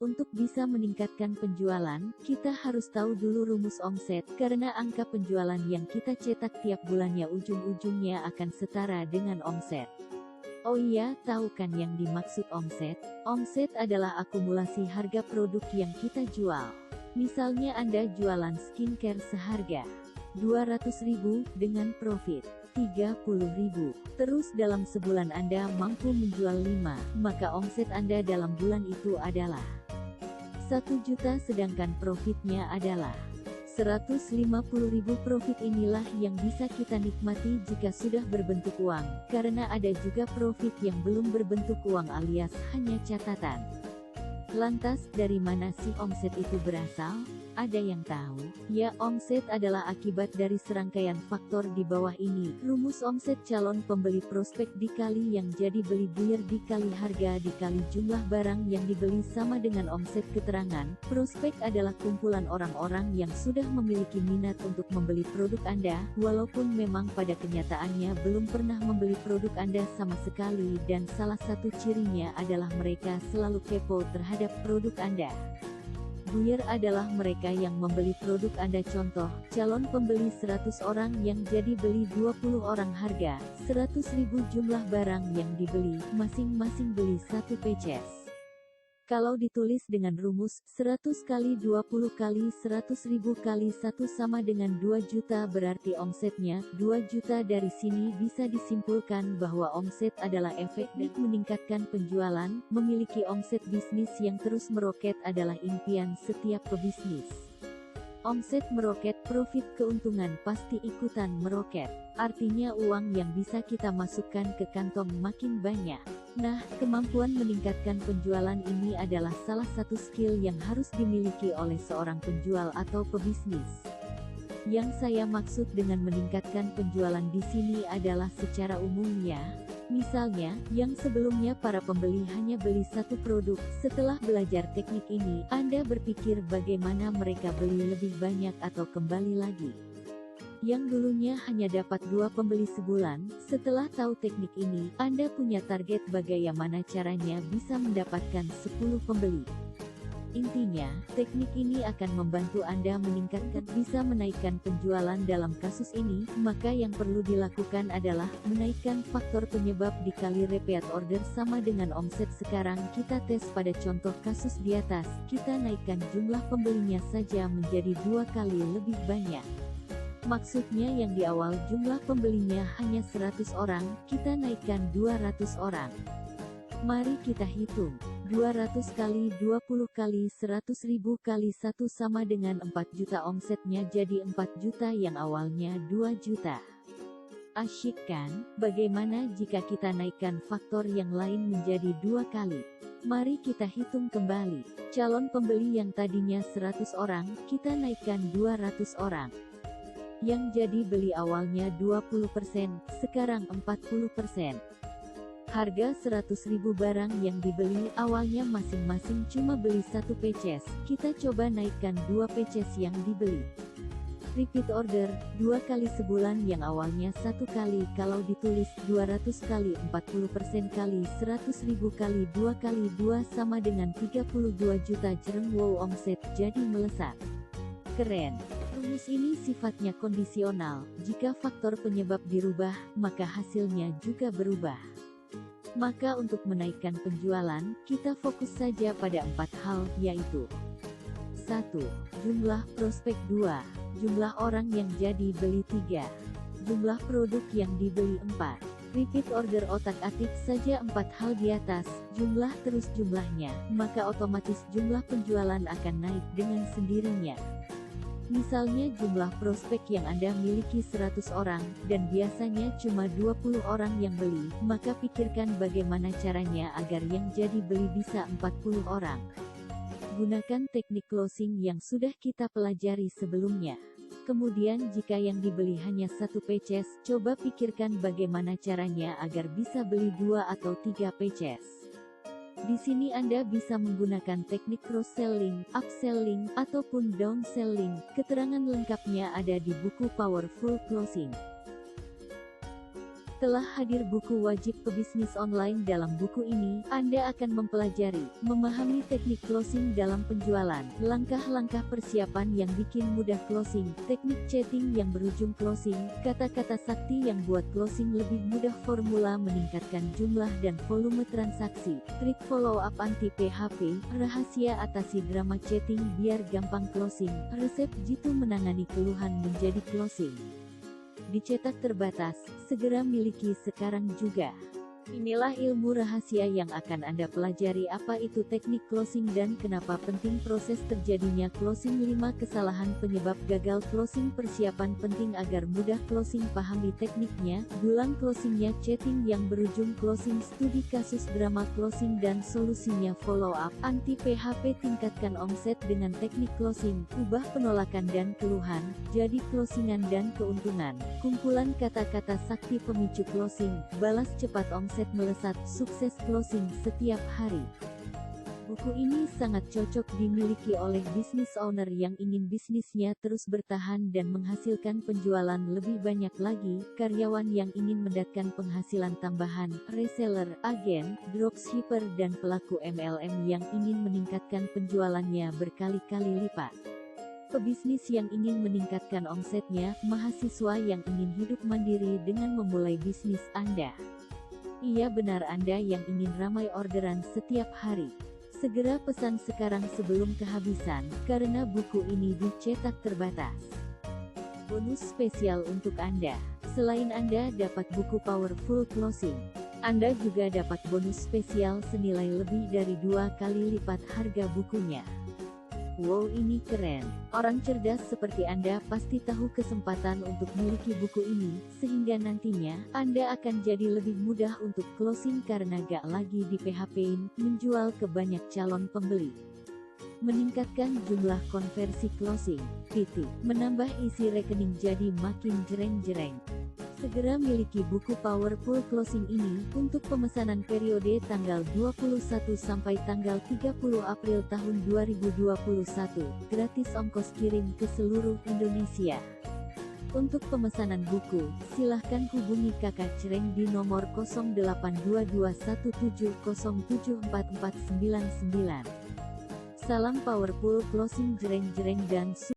Untuk bisa meningkatkan penjualan, kita harus tahu dulu rumus omset, karena angka penjualan yang kita cetak tiap bulannya ujung-ujungnya akan setara dengan omset. Oh iya, tahu kan yang dimaksud omset? Omset adalah akumulasi harga produk yang kita jual. Misalnya Anda jualan skincare seharga 200.000 dengan profit 30.000. Terus dalam sebulan Anda mampu menjual 5, maka omset Anda dalam bulan itu adalah 1 juta, sedangkan profitnya adalah 150.000. Profit inilah yang bisa kita nikmati jika sudah berbentuk uang, karena ada juga profit yang belum berbentuk uang alias hanya catatan. Lantas, dari mana sih omset itu berasal? Ada yang tahu? Ya, omset adalah akibat dari serangkaian faktor di bawah ini. Rumus omset calon pembeli prospek dikali yang jadi beli buyer dikali harga dikali jumlah barang yang dibeli sama dengan omset. Keterangan, prospek adalah kumpulan orang-orang yang sudah memiliki minat untuk membeli produk Anda, walaupun memang pada kenyataannya belum pernah membeli produk Anda sama sekali, dan salah satu cirinya adalah mereka selalu kepo terhadap produk Anda. Buyer adalah mereka yang membeli produk Anda. Contoh, calon pembeli 100 orang yang jadi beli 20 orang, harga 100.000, jumlah barang yang dibeli, masing-masing beli 1 pieces. Kalau ditulis dengan rumus 100 kali 20 kali 100.000 kali 1 sama dengan 2 juta, berarti omsetnya 2 juta. Dari sini bisa disimpulkan bahwa omset adalah efek dari meningkatkan penjualan. Memiliki omset bisnis yang terus meroket adalah impian setiap pebisnis. Omset meroket, profit keuntungan pasti ikutan meroket. Artinya uang yang bisa kita masukkan ke kantong makin banyak. Nah, kemampuan meningkatkan penjualan ini adalah salah satu skill yang harus dimiliki oleh seorang penjual atau pebisnis. Yang saya maksud dengan meningkatkan penjualan di sini adalah secara umumnya. Misalnya, yang sebelumnya para pembeli hanya beli satu produk, setelah belajar teknik ini, Anda berpikir bagaimana mereka beli lebih banyak atau kembali lagi. Yang dulunya hanya dapat 2 pembeli sebulan, setelah tahu teknik ini, Anda punya target bagaimana caranya bisa mendapatkan 10 pembeli. Intinya, teknik ini akan membantu Anda meningkatkan, bisa menaikkan penjualan. Dalam kasus ini, maka yang perlu dilakukan adalah menaikkan faktor penyebab dikali repeat order sama dengan omset. Sekarang kita tes pada contoh kasus di atas, kita naikkan jumlah pembelinya saja menjadi 2 kali lebih banyak. Maksudnya yang di awal jumlah pembelinya hanya 100 orang, kita naikkan 200 orang. Mari kita hitung. 200 kali 20 kali 100.000 kali 1 sama dengan 4 juta, omsetnya jadi 4 juta yang awalnya 2 juta. Asyik kan? Bagaimana jika kita naikkan faktor yang lain menjadi 2 kali? Mari kita hitung kembali. Calon pembeli yang tadinya 100 orang, kita naikkan 200 orang. Yang jadi beli awalnya 20%, sekarang 40%. Harga 100.000 barang yang dibeli awalnya masing-masing cuma beli 1 pieces, kita coba naikkan 2 pieces yang dibeli. Repeat order, 2 kali sebulan yang awalnya 1 kali. Kalau ditulis 200 kali 40% kali 100.000 kali 2 kali 2 sama dengan 32 juta. Jereng, wow, omset jadi melesat. Keren. Rumus ini sifatnya kondisional, jika faktor penyebab dirubah, maka hasilnya juga berubah. Maka untuk menaikkan penjualan, kita fokus saja pada 4 hal, yaitu 1. Jumlah prospek. 2. Jumlah orang yang jadi beli. 3. Jumlah produk yang dibeli. 4. Repeat order. Otak-atik saja 4 hal di atas, jumlah terus jumlahnya, maka otomatis jumlah penjualan akan naik dengan sendirinya. Misalnya jumlah prospek yang Anda miliki 100 orang, dan biasanya cuma 20 orang yang beli, maka pikirkan bagaimana caranya agar yang jadi beli bisa 40 orang. Gunakan teknik closing yang sudah kita pelajari sebelumnya. Kemudian jika yang dibeli hanya 1 pieces, coba pikirkan bagaimana caranya agar bisa beli 2 atau 3 pieces. Di sini Anda bisa menggunakan teknik cross-selling, upselling, ataupun downselling. Keterangan lengkapnya ada di buku Powerful Closing. Telah hadir buku wajib pebisnis online. Dalam buku ini, Anda akan mempelajari, memahami teknik closing dalam penjualan, langkah-langkah persiapan yang bikin mudah closing, teknik chatting yang berujung closing, kata-kata sakti yang buat closing lebih mudah, formula meningkatkan jumlah dan volume transaksi, trik follow up anti PHP, rahasia atasi drama chatting biar gampang closing, resep jitu menangani keluhan menjadi closing. Dicetak terbatas, segera miliki sekarang juga. Inilah ilmu rahasia yang akan Anda pelajari. Apa itu teknik closing dan kenapa penting proses terjadinya closing. 5 kesalahan penyebab gagal closing. Persiapan penting agar mudah closing. Pahami tekniknya, dulang closingnya, chatting yang berujung closing, studi kasus drama closing dan solusinya, follow up anti PHP. Tingkatkan omset dengan teknik closing, ubah penolakan dan keluhan jadi closingan dan keuntungan. Kumpulan kata-kata sakti pemicu closing, balas cepat omset melesat, sukses closing setiap hari. Buku ini sangat cocok dimiliki oleh business owner yang ingin bisnisnya terus bertahan dan menghasilkan penjualan lebih banyak lagi, karyawan yang ingin mendapatkan penghasilan tambahan, reseller, agen, dropshipper dan pelaku MLM yang ingin meningkatkan penjualannya berkali-kali lipat. Pebisnis yang ingin meningkatkan omsetnya, mahasiswa yang ingin hidup mandiri dengan memulai bisnis Anda. Iya benar, Anda yang ingin ramai orderan setiap hari. Segera pesan sekarang sebelum kehabisan, karena buku ini dicetak terbatas. Bonus spesial untuk Anda. Selain Anda dapat buku Powerful Closing, Anda juga dapat bonus spesial senilai lebih dari 2 kali lipat harga bukunya. Wow, ini keren. Orang cerdas seperti Anda pasti tahu kesempatan untuk memiliki buku ini, sehingga nantinya, Anda akan jadi lebih mudah untuk closing karena gak lagi di PHP-in, menjual ke banyak calon pembeli. Meningkatkan jumlah konversi closing, titik, menambah isi rekening jadi makin jreng-jreng. Segera miliki buku Powerful Closing ini, untuk pemesanan periode tanggal 21 sampai tanggal 30 April tahun 2021, gratis ongkos kirim ke seluruh Indonesia. Untuk pemesanan buku, silahkan hubungi Kakak Cereng di nomor 082217074499. Salam Powerful Closing, jreng-jreng dan sukses.